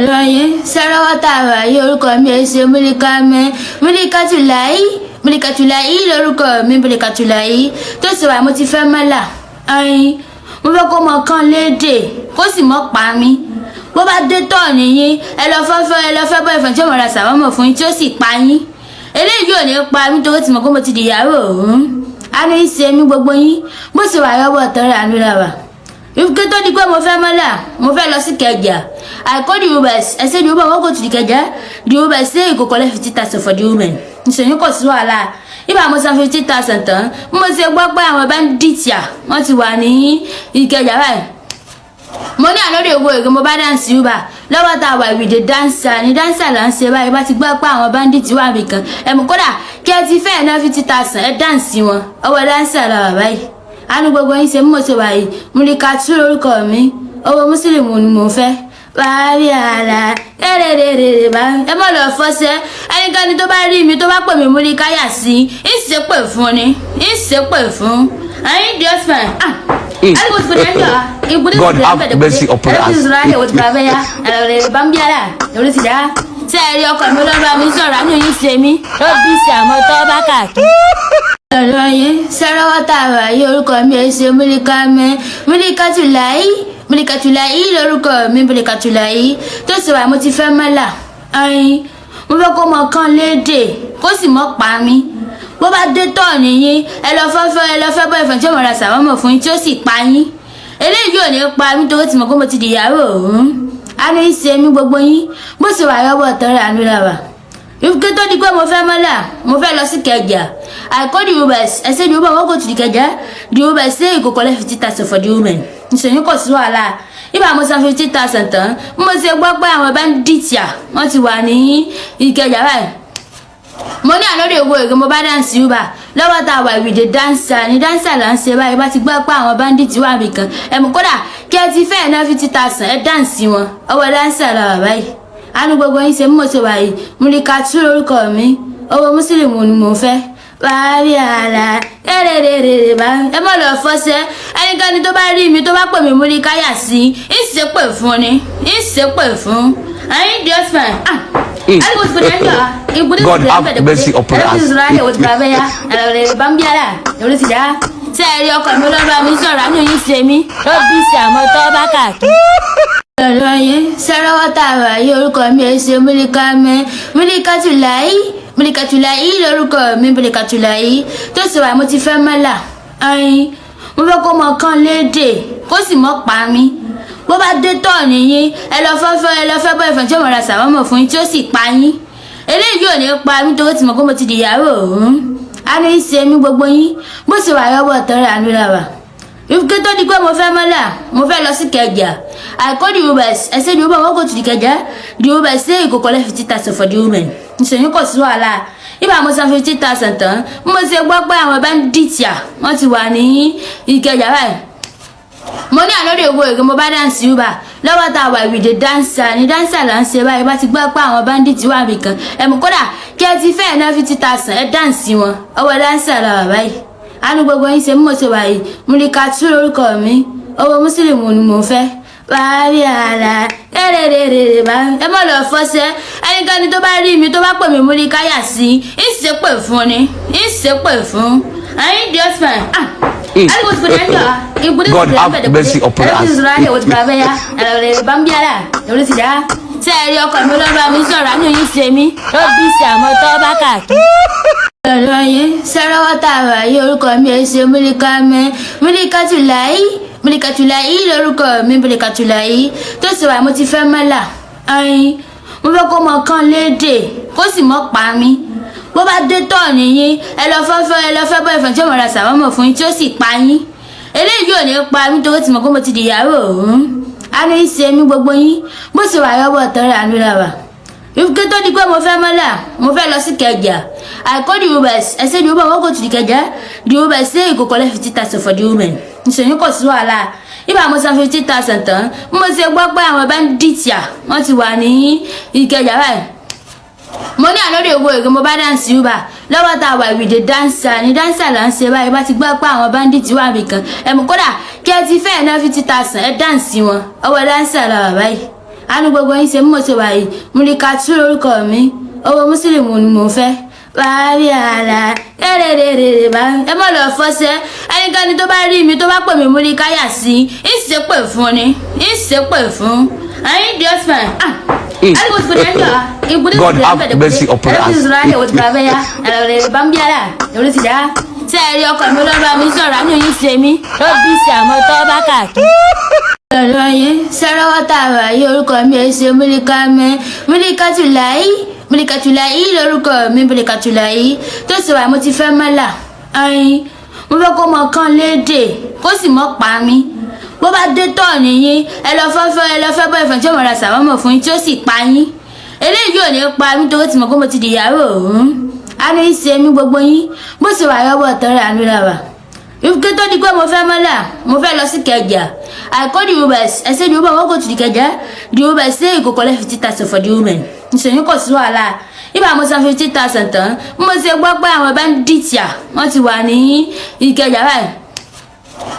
Lọ́yìn Sẹ́rọ́wọ́tà àwàyé orúkọ mi ẹ̀ ṣe Múlíkátùláì lórúkọ mi Múlíkátùláì tó sì wà mo ti fẹ́ mọ́là ayin mo fẹ́ kó mọ kán léde kó sì mọ́ pa mí bó bá dé tọ̀ nìyí ẹ lọ fẹ́ bọ́ ẹ̀fọn tí ó mọ̀ ra sàwọ́mọ̀ fún yín tí ó sì pa yín eléyìí ò ní pa mí torí tí mo kó mo ti dìyàwó òun àánú ìṣe mi gbogbo yín bó sì wà yọ́bọ̀ tọ́rọ̀ àánú la wà ìfúkẹ́ tó di pé mo fẹ́ mọ́là mo fẹ́ lọ sí Ìkẹjà I call the Ubers I say the Uber won't go to Ìkẹjà the Uber say you go collect 50,000 for the woman ìṣòyìn kò sí wàhálà ibà mo san 50,000 tán mo ṣe gbọ́ pé àwọn bandits wọ́n ti wà ní Ìkẹjà báyìí mo ní àlórí owó èrè mo bá dáǹsì Uber lọ́wọ́ tá a wà ìwìdè dáǹsà ní dáǹsà là ń ṣe báyìí bá ti gbọ́ pé àwọn bandits wà nìkan ẹ̀mú kódà kí ẹ ti fẹ́ẹ̀ ná 50,000 ẹ dáǹsì wọn ọwọ́ dáǹsà là wà báyìí àánú gbogbo yín ṣe mo ṣe wà yìí Múlíkátù lórúkọ mi owó mùsùlùmí ni mo fẹ́ wàhálì àlà ẹrẹrẹrẹ bá ẹ mọ lọ fọṣẹ ẹnikẹ́ni tó bá rí mi tó bá pè mí Múlíkáyà sí ìṣépè fún ni ìṣépè fún ẹyin di ọsàn God have mercy upon us. Tí ẹ rí ọkọ mi lọ́ba mi sọ̀rọ̀ àánú yín ṣe mí ló bí sí àmọ́ tó bá káàkiri. Lọ́yìn Sẹ́rọ́wọ́tà àwàyé orúkọ mi ẹ̀ ṣe Múlíkátùláì lórúkọ mi Múlíkátùláì tó sì wà mo ti fẹ́ mọ́là ayin mo fẹ́ kó mọ kán léde kó sì mọ́ pa mí bó bá dé tọ̀ nìyí ẹ lọ fẹ́ bọ́ ẹ̀fọn tí ó mọ̀ ra sàwọ́mọ̀ fún yín tí ó sì pa yín eléyìí ò ní pa mí torí tí mo kó mo ti dìyàwó òun àánú ìṣe mi gbogbo yín bó sì wà yọ́bọ̀ tọ́rọ̀ àánú la wà ìfúkẹ́ tó di pé mo fẹ́ mọ́là mo fẹ́ lọ sí Ìkẹjà I call the Ubers I say the Uber won't go to Ìkẹjà the Uber say you go collect 50,000 for the woman ìṣòyìn kò sí wàhálà ibà mo san 50,000 tán mo ṣe gbọ́ pé àwọn bandits wọ́n ti wà ní Ìkẹjà báyìí mo ní àlórí owó èrè mo bá dáǹsì Uber lọ́wọ́ tá a wà ìwìdè dáǹsà ní dáǹsà là ń ṣe báyìí bá ti gbọ́ pé àwọn bandits wà nìkan ẹ̀mú kódà kí ẹ ti fẹ́ẹ̀ ná 50,000 ẹ dáǹsì wọn ọwọ́ dáǹsà là wà báyìí àánú gbogbo yín ṣe mo ṣe wà yìí Múlíkátù lórúkọ mi owó mùsùlùmí ni mo fẹ́ wàhálì àlà ẹrẹrẹrẹ bá ẹ mọ lọ fọṣẹ ẹnikẹ́ni tó bá rí mi tó bá pè mí Múlíkáyà sí ìṣépè fún ni ìṣépè fún ẹyin di ọsàn God have mercy upon us. Tí ẹ rí ọkọ mi lọ́ba mi sọ̀rọ̀ àánú yín ṣe mí ló bí sí àmọ́ tó bá káàkiri. Lọ́yìn Sẹ́rọ́wọ́tà àwàyé orúkọ mi ẹ̀ ṣe Múlíkátùláì lórúkọ mi Múlíkátùláì tó sì wà mo ti fẹ́ mọ́là ayin mo fẹ́ kó mọ kán léde kó sì mọ́ pa mí bó bá dé tọ̀ nìyí ẹ lọ fẹ́ bọ́ ẹ̀fọn tí ó mọ̀ ra sàwọ́mọ̀ fún yín tí ó sì pa yín eléyìí ò ní pa mí torí tí mo kó mo ti dìyàwó òun àánú ìṣe mi gbogbo yín bó sì wà yọ́bọ̀ tọ́rọ̀ àánú la wà ìfúkẹ́ tó di pé mo fẹ́ mọ́là mo fẹ́ lọ sí Ìkẹjà I call the Ubers I say the Uber won't go to Ìkẹjà the Uber say you go collect 50,000 for the woman ìṣòyìn kò sí wàhálà ibà mo san 50,000 tán mo ṣe gbọ́ pé àwọn bandits wọ́n ti wà ní Ìkẹjà báyìí mo ní àlórí owó èrè mo bá dáǹsì Uber lọ́wọ́ tá a wà ìwìdè dáǹsà ní dáǹsà là ń ṣe báyìí bá ti gbọ́ pé àwọn bandits wà nìkan ẹ̀mú kódà kí ẹ ti fẹ́ẹ̀ ná 50,000 ẹ dáǹsì wọn ọwọ́ dáǹsà là wà báyìí àánú gbogbo yín ṣe mo ṣe wà yìí Múlíkátù lórúkọ mi owó mùsùlùmí ni mo fẹ́ wàhálì àlà ẹrẹrẹrẹ bá ẹ mọ lọ fọṣẹ ẹnikẹ́ni tó bá rí mi tó bá pè mí Múlíkáyà sí ìṣépè fún ni ìṣépè fún ẹyin di ọsàn God have mercy upon us. Tí ẹ rí ọkọ mi lọ́ba mi sọ̀rọ̀ àánú yín ṣe mí ló bí sí àmọ́ tó bá káàkiri. Lọ́yìn Sẹ́rọ́wọ́tà àwàyé orúkọ mi ẹ̀ ṣe Múlíkátùláì lórúkọ mi Múlíkátùláì tó sì wà mo ti fẹ́ mọ́là ayin mo fẹ́ kó mọ kán léde kó sì mọ́ pa mí bó bá dé tọ̀ nìyí ẹ lọ fẹ́ bọ́ ẹ̀fọn tí ó mọ̀ ra sàwọ́mọ̀ fún yín tí ó sì pa yín eléyìí ò ní pa mí torí tí mo kó mo ti dìyàwó òun àánú ìṣe mi gbogbo yín bó sì wà yọ́bọ̀ tọ́rọ̀ àánú la wà ìfúkẹ́ tó di pé mo fẹ́ mọ́là mo fẹ́ lọ sí Ìkẹjà I call the Ubers I say the Uber won't go to Ìkẹjà the Uber say you go collect 50,000 for the woman ìṣòyìn kò sí wàhálà ibà mo san 50,000 tán mo ṣe gbọ́ pé àwọn bandits wọ́n ti wà ní Ìkẹjà báyìí mo ní àlórí owó èrè mo bá dáǹsì Uber lọ́wọ́ tá a wà ìwìdè dáǹsà ní dáǹsà là ń ṣe báyìí bá ti gbọ́ pé àwọn bandits wà nìkan ẹ̀mú kódà kí ẹ ti fẹ́ẹ̀ ná 50,000 ẹ dáǹsì wọn ọwọ́ dáǹsà là wà báyìí àánú gbogbo yín ṣe mọ̀ ṣe wà yìí Mulikatu lórúkọ mi owó mùsùlùmí ni mò ń fẹ́ wàhálì àlà kẹ́rẹ́rẹ́rẹ́ bá ẹ mọ̀ lọ fọ́sẹ́ ẹnikẹ́ni tó bá rí mi tó bá pè mí Mulikaya sí ìṣépè fún ni ìṣépè fún ẹ̀yin diosman God have mercy upon us. Ṣé ẹ rí ọkọ mi lọ́ba mi sọ̀rọ̀ àánú yín ṣe mí ló bí sí àmọ́ tó bá káàkiri. Ọ̀rọ̀ yẹn sẹ́rọ́wọ́ tá a wà yí orúkọ mi ẹ̀ ṣe Mulikatulayi lórúkọ mi Mulikatulayi tó sì wà mo ti fẹ́ mọ́là ẹyin mo fẹ́ kó mọ kán lédè kó sì mọ́ pa mí bó bá dé tọ̀ nìyí ẹ lọ fẹ́ bọ́ ìfẹ́ tí ó mọ̀ ra sàwọ́mọ̀ fún yín tí ó sì pa yín eléyìí ò ní pa mí torí tí mo kó mo ti dìyàwó òun àánú yín ṣe mí gbogbo yín bó sì wà yọ́bọ̀ tọrọ àánú la wà ìfúkẹ́ tó di pé mo fẹ́ mọ́là mo fẹ́ lọ sí Ìkẹjà I call the Ubers I say the Uber won't go to Ìkẹjà the Uber say you go collect 50,000 for the woman ìṣòyìn kò sí wàhálà ibà mo san 50,000 tán mo ṣe gbọ́ pé àwọn bandits wọ́n ti wà ní Ìkẹjà báyìí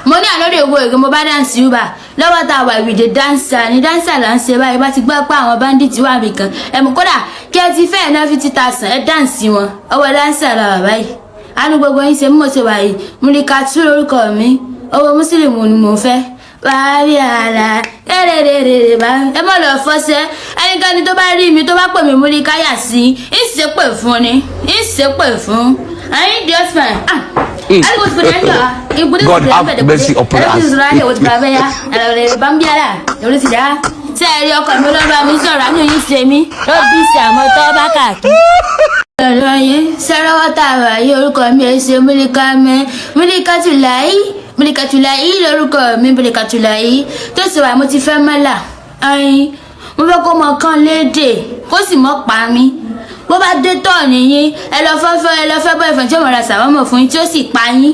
mo ní àlóde owó èrè mo bá dáǹsì Uber lọ́wọ́ tá a wà ìwìdè dáǹsà ní dáǹsà là ń ṣe báyìí bá ti gbọ́ pé àwọn bandits wà nìkan ẹ̀mú kódà kí ẹ ti fẹ́ ná 50,000 ẹ dáǹsì wọn ọwọ́ dáǹsà là wà báyìí àánú gbogbo yín ṣe mọ̀ ṣe wà yìí Mulikatu lórúkọ mi owó mùsùlùmí ni mò ń fẹ́ wàhálì àlà kẹ́rẹ́rẹ́rẹ́ bá ẹ mọ̀ lọ fọ́sẹ́ ẹnikẹ́ni tó bá rí mi tó bá pè mí Mulikaya sí ìṣépè fún ni ìṣépè fún ẹ̀yin diosman God have mercy upon us. Ṣé ẹ rí ọkọ mi lọ́ba mi sọ̀rọ̀ àánú yín ṣe mí ló bí sí àmọ́ tó bá káàkiri. Ọ̀rọ̀ yẹn sẹ́rọ́wọ́ tá a wà yí orúkọ mi ẹ̀ ṣe Mulikatulayi lórúkọ mi Mulikatulayi tó sì wà mo ti fẹ́ mọ́là ẹyin mo fẹ́ kó mọ kán lédè kó sì mọ́ pa mí bó bá dé tọ̀ nìyí ẹ lọ fẹ́ bọ́ ìfẹ́ tí ó mọ̀ ra sàwọ́mọ̀ fún yín tí ó sì pa yín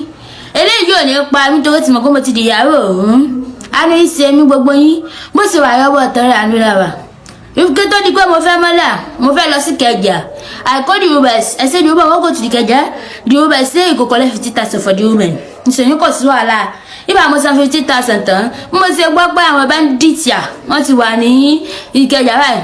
eléyìí ò ní pa mí torí tí mo kó mo ti dìyàwó òun àánú yín ṣe mí gbogbo yín bó sì wà yọ́bọ̀ tọrọ àánú la wà ìfúkẹ́ tó di pé mo fẹ́ mọ́là mo fẹ́ lọ sí Ìkẹjà I call the Ubers I say the Uber won't go to Ìkẹjà the Uber say you go collect 50,000 for the woman ìṣòyìn kò sí wàhálà ibà mo san 50,000 tán mo ṣe gbọ́ pé àwọn bandits wọ́n ti wà ní Ìkẹjà báyìí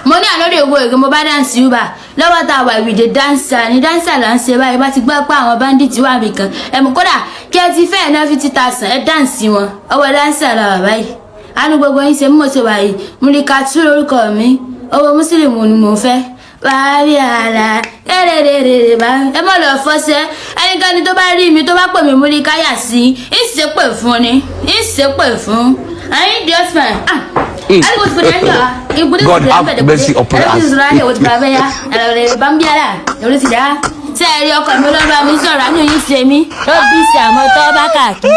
mo ní àlóde owó èrè mo bá dáǹsì Uber lọ́wọ́ tá a wà ìwìdè dáǹsà ní dáǹsà là ń ṣe báyìí bá ti gbọ́ pé àwọn bandits wà nìkan ẹ̀mú kódà kí ẹ ti fẹ́ ná 50,000 ẹ dáǹsì wọn ọwọ́ dáǹsà là wà báyìí àánú gbogbo yín ṣe mọ̀ ṣe wà yìí Mulikatu lórúkọ mi owó mùsùlùmí ni mò ń fẹ́ wàhálì àlà kẹ́rẹ́rẹ́rẹ́ bá ẹ mọ̀ lọ fọ́sẹ́ ẹnikẹ́ni tó bá rí mi tó bá pè mí Mulikaya sí ìṣépè fún ni ìṣépè fún ẹ̀yin diosman God have mercy upon us. Ṣé ẹ rí ọkọ mi lọ́ba mi sọ̀rọ̀ àánú yín ṣe mí ló bí sí àmọ́ tó bá káàkiri.